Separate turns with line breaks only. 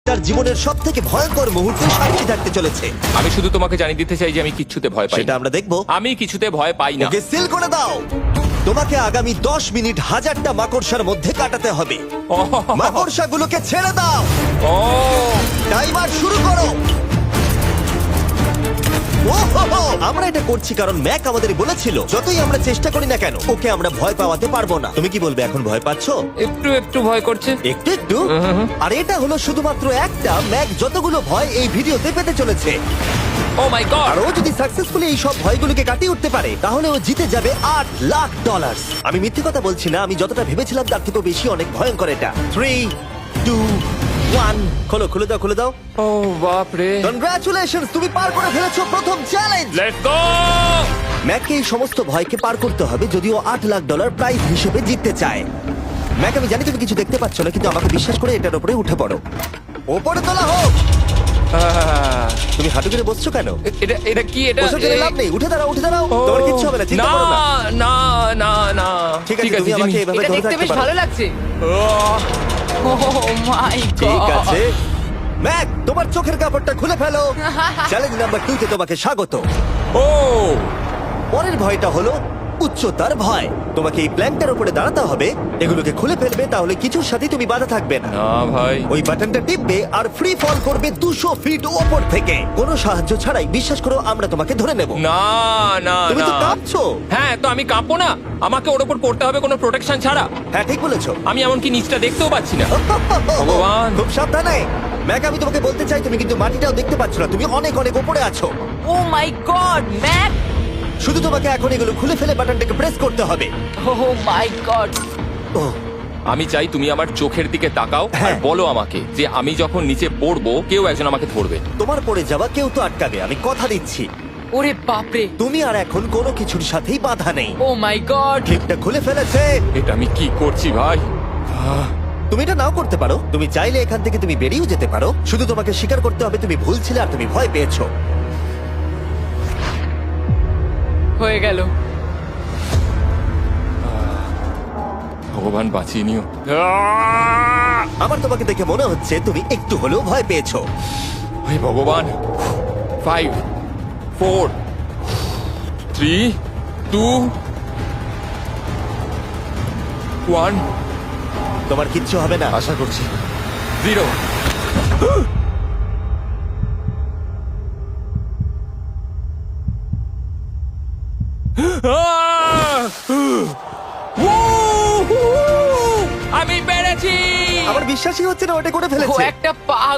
তার জীবনের সবথেকে ভয়ঙ্কর মুহূর্তে সাক্ষী থাকতে চলেছে।
আমি শুধু তোমাকে জানিয়ে দিতে চাই যে আমি কিচ্ছুতে ভয় পাই
সেটা
না।
আমরা দেখবো।
আমি কিছুতে ভয় পাই না।
ওকে সিল করে দাও। তোমাকে আগামী 10 মিনিট 1000টা মাকড়সার মধ্যে কাটাতে হবে। মাকড়সাগুলোকে ছেড়ে দাও।
ও
টাইমার শুরু করো। ওহো! আমরা এটা করছি কারণ ম্যাক আমাদের বলেছিল যতই আমরা চেষ্টা করি না কেন ওকে আমরা ভয় পাওয়াতে পারবো না। তুমি কি বলবে, এখন ভয় পাচ্ছো?
একটু একটু ভয় করছে।
একটু একটু। আর এটা হলো শুধুমাত্র একটা। ম্যাক যতগুলো ভয় এই ভিডিওতে পেতে চলেছে,
ও মাই গড।
আর ও যদি সাকসেসফুলি এই সব ভয়গুলোকে কাটিয়ে উঠতে পারে তাহলে ও জিতে যাবে $8,00,000। আমি মিথ্যে কথা বলছি না, আমি যতটা ভেবেছিলাম তার থেকেও বেশি অনেক ভয়ঙ্কর এটা। 3, 2, 1 খোলো, খুলে দাও, খুলে দাও।
ও বাপ রে।
কনগ্রাচুলেশনস, তুমি পার করে ফেলেছো প্রথম চ্যালেঞ্জ।
Let's go.
ম্যাককে এই সমস্ত ভয়কে পার করতে হবে যদিও $8,00,000 প্রাইজ হিসেবে জিততে চায়। ম্যাক, আমি জানি তুমি কিছু দেখতে পাচ্ছ না, কিন্তু আমাকে বিশ্বাস করে এটার উপরে উঠে পড়ো। ওপরে তোলা হোক। তুমি হাঁটু করে বসছো কেন?
এটা এটা কি? এটা
বসে গেলে লাভ নেই, উঠে দাঁড়াও, উঠে দাঁড়াও।
ও,
তোমার কিচ্ছু হবে না, চিন্তা
না
করো না।
না না না।
ঠিক আছে, তুমি আমাকে
জিমি।
এভাবে
এটা
ধরে
দেখতে
রাখতে
বেশ
পারো।
ভালো লাগছে। ও মাই
ঠিক
গড।
আছে ম্যাক, তোমার চোখের কাপড়টা খুলে ফেলো। চ্যালেঞ্জ নাম্বার 2 তে তোমাকে স্বাগত।
ও
পরের ভয়টা হলো উচ্চতার ভয়। তোমাকে এই প্ল্যানটার উপরে দাঁড়াতে হবে, এগুলোকে খুলে ফেলবে, তাহলে কিছুর সাথে তুমি বাধা থাকবে না।
না ভাই।
ওই বাটনটা টিপবে আর ফ্রি ফল করবে 200 ফিট ওপর থেকে। কোনো সাহায্য ছাড়াই, বিশ্বাস করো আমরা তোমাকে ধরে নেব।
না না
তুমি তো
না।
কাঁপছো।
হ্যাঁ, তো আমি কাঁপবো না? আমাকে ওর উপর পড়তে হবে কোনো প্রোটেকশন ছাড়া?
হ্যাঁ, ঠিক বলেছো।
আমি এমনকি নিচটা দেখতেও পাচ্ছি না। ভগবান।
খুব সাবধানে ম্যাক, আমি তোমাকে বলতে চাই তুমি কিন্তু মাটিটাও দেখতে পাচ্ছ না, তুমি অনেক অনেক উপরে আছো।
ও মাই গড, ম্যাক।
শুধু তোমাকে এখন এগুলো খুলে ফেলে বাটনটাকে প্রেস করতে হবে।
ও মাই গড।
ও
আমি চাই তুমি আমার চোখের দিকে তাকাও আর
হ্যাঁ।
বলো আমাকে যে আমি যখন নিচে পড়বো কেউ একজন আমাকে ধরবে।
তোমার পড়ে যাওয়া কেউ তো আটকাবে, আমি কথা দিচ্ছি।
ওরে বাপরে।
তুমি আর এখন কোনো কিছুর সাথেই বাধা নেই।
ও মাই গড।
ক্লিপটা খুলে ফেলেছে।
এটা আমি কি করছি ভাই?
তুমি এটা নাও করতে পারো, তুমি চাইলে এখান থেকে তুমি বেরিয়েও যেতে পারো। শুধু তোমাকে স্বীকার করতে হবে তুমি ভুল ছিলে আর তুমি ভয় পেয়েছো।
হয়ে গেল।
ভগবান বাঁচিয়ে নিও।
আমার তোমাকে দেখে মনে হচ্ছে তুমি একটু হলেও ভয় পেয়েছো।
হে ভগবান। 5 4 3 2 1
তোমার কিচ্ছু হবে না।
আশা করছি 0। আমি পেরেছি।
আমার বিশ্বাসই হচ্ছে না ওটা করে
ও
ফেলেছে।
একটা পা